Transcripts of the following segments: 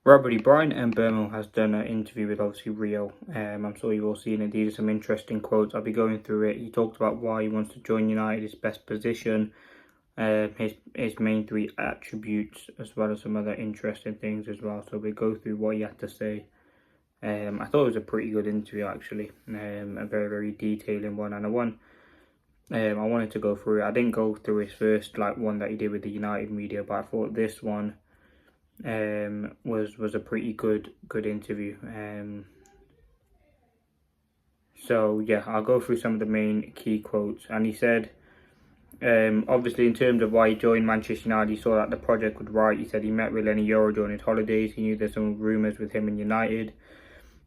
Right, buddy, Brian Mbuemo has done an interview with obviously Rio. I'm sure you've all seen it. These are some interesting quotes. I'll be going through it. He talked about why he wants to join United, his best position, his main three attributes, as well as some other interesting things as well. So we go through what he had to say. I thought it was a pretty good interview actually, a very very detailing one, and I wanted to go through it. I didn't go through his first one that he did with the United media, but I thought this one was a pretty good interview. So yeah, I'll go through some of the main key quotes. And he said, obviously in terms of why he joined Manchester United, he saw that the project was right. He said he met with Lenny Euro during his holidays. He knew there's some rumours with him in United.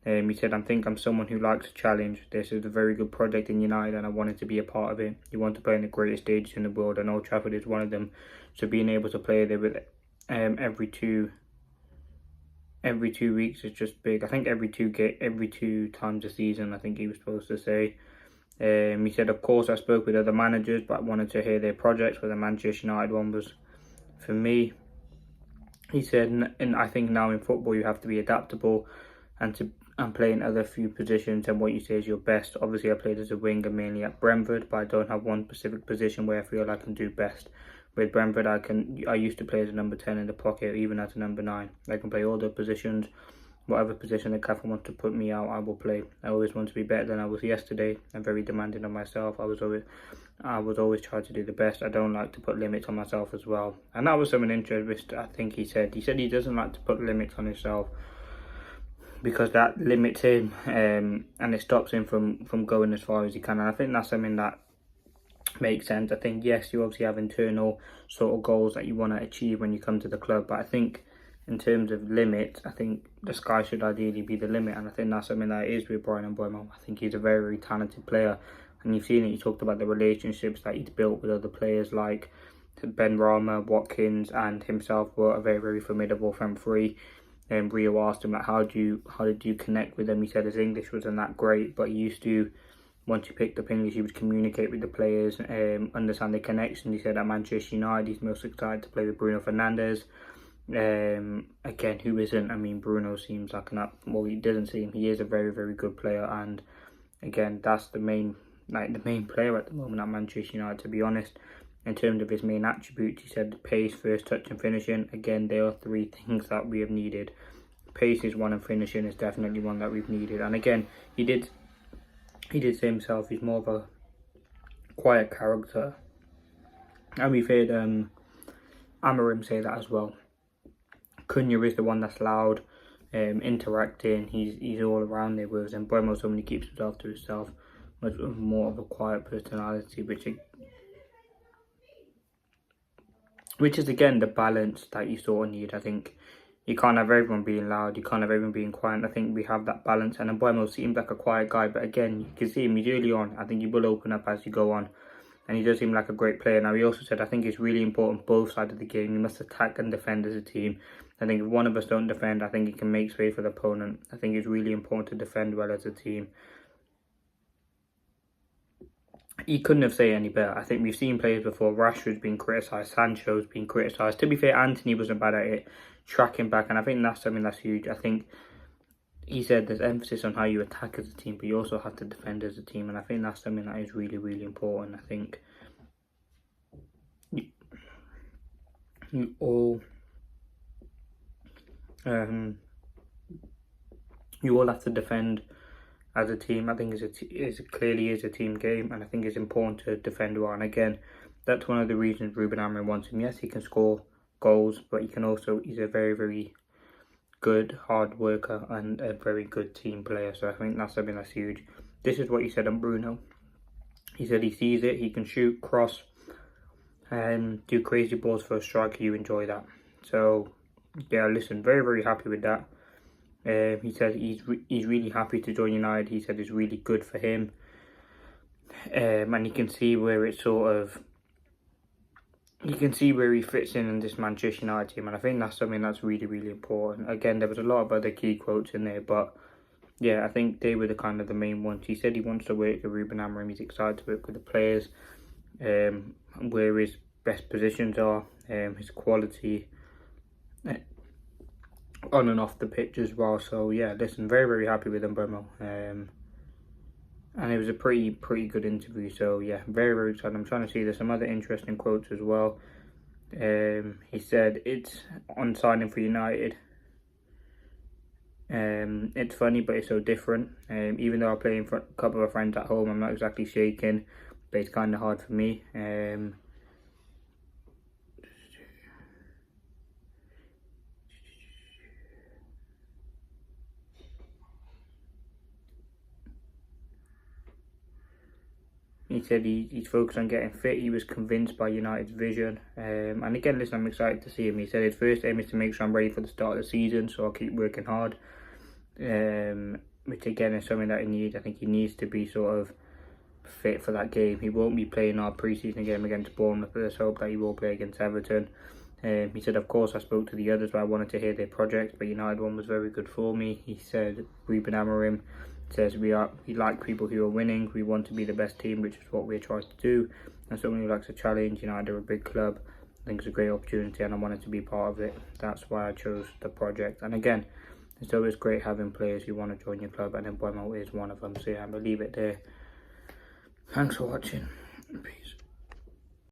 He said, I'm someone who likes a challenge. This is a very good project in United and I wanted to be a part of it. You want to play in the greatest stages in the world and Old Trafford is one of them. So being able to play there with every two weeks is just big. I think every two times a season, I think he was supposed to say. He said, of course, I spoke with other managers, but I wanted to hear their projects. Where the Manchester United one was for me. He said, and I think now in football you have to be adaptable and play in other few positions, and what you say is your best. Obviously, I played as a winger mainly at Brentford, but I don't have one specific position where I feel I can do best. With Brentford, I used to play as a number 10 in the pocket, even as a number 9. I can play all the positions. Whatever position the Gaffer wants to put me out, I will play. I always want to be better than I was yesterday. I'm very demanding of myself. I was always trying to do the best. I don't like to put limits on myself as well. And that was something interesting. I think he said he doesn't like to put limits on himself, because that limits him and it stops him from going as far as he can. And I think that's something that makes sense. I think, yes, you obviously have internal sort of goals that you want to achieve when you come to the club, but I think in terms of limits, I think the sky should ideally be the limit, and I think that's something that it is with Brian Mbuemo. I think he's a very, very talented player, and you've seen it. He talked about the relationships that he's built with other players like Ben Rama, Watkins, and himself were a very, very formidable front three. And Rio asked him, like, how did you connect with them? He said his English wasn't that great, but he used to, once you picked up English, he would communicate with the players, understand the connection. He said at Manchester United, he's most excited to play with Bruno Fernandes. Again, who isn't? I mean, Bruno seems like he doesn't seem. He is a very, very good player, and again, that's the main player at the moment at Manchester United, to be honest. In terms of his main attributes, he said pace, first touch and finishing. Again, there are three things that we have needed. Pace is one and finishing is definitely one that we've needed. And again, he did say himself he's more of a quiet character. And we've heard Amarim say that as well. Cunha is the one that's loud, interacting. He's all around there, whereas Mbuemo someone who keeps himself to himself, much more of a quiet personality, which is again the balance that you sort of need. I think you can't have everyone being loud, you can't have everyone being quiet. I think we have that balance, and Mbuemo seems like a quiet guy, but again, you can see him, he's early on. I think he will open up as you go on, and he does seem like a great player. Now, he also said, I think it's really important both sides of the game. You must attack and defend as a team. I think if one of us don't defend, I think it can make space for the opponent. I think it's really important to defend well as a team. He couldn't have said any better. I think we've seen players before. Rashford's been criticised, Sancho's been criticised. To be fair, Anthony wasn't bad at it, tracking back, and I think that's something that's huge. I think he said there's emphasis on how you attack as a team, but you also have to defend as a team, and I think that's something that is really, really important. I think you all have to defend as a team. I think it clearly is a team game, and I think it's important to defend well. And again, that's one of the reasons Ruben Amorim wants him. Yes, he can score goals, but he's a very, very good hard worker and a very good team player. So I think that's something that's huge. This is what he said on Bruno. He said he sees it, he can shoot, cross, and do crazy balls for a striker. You enjoy that. So yeah, listen, very, very happy with that. He said he's really happy to join United. He said it's really good for him, and you can see where it's you can see where he fits in this Manchester United team, and I think that's something that's really, really important. Again, there was a lot of other key quotes in there, but yeah, I think they were the main ones. He said he wants to work with Ruben Amorim. He's excited to work with the players, where his best positions are, his quality on and off the pitch as well. So yeah, listen, very, very happy with Mbuemo. And it was a pretty good interview. So yeah, very, very excited. I'm trying to see, there's some other interesting quotes as well. He said, it's on signing for United. It's funny, but it's so different. Even though I play in front of a couple of friends at home, I'm not exactly shaking, but it's kind of hard for me. He said he's focused on getting fit. He was convinced by United's vision. And again, listen, I'm excited to see him. He said his first aim is to make sure I'm ready for the start of the season, so I'll keep working hard. Which again is something that he needs. I think he needs to be sort of fit for that game. He won't be playing our pre-season game against Bournemouth, but let's hope that he will play against Everton. He said, of course, I spoke to the others, but I wanted to hear their projects, but United one was very good for me. He said, Ruben Amorim says we like people who are winning. We want to be the best team, which is what we're trying to do. And someone who likes a challenge. United are a big club. I think it's a great opportunity, and I wanted to be part of it. That's why I chose the project. And again, it's always great having players who want to join your club, and Mbuemo is one of them. So yeah, I'm gonna leave it there. Thanks for watching. Peace.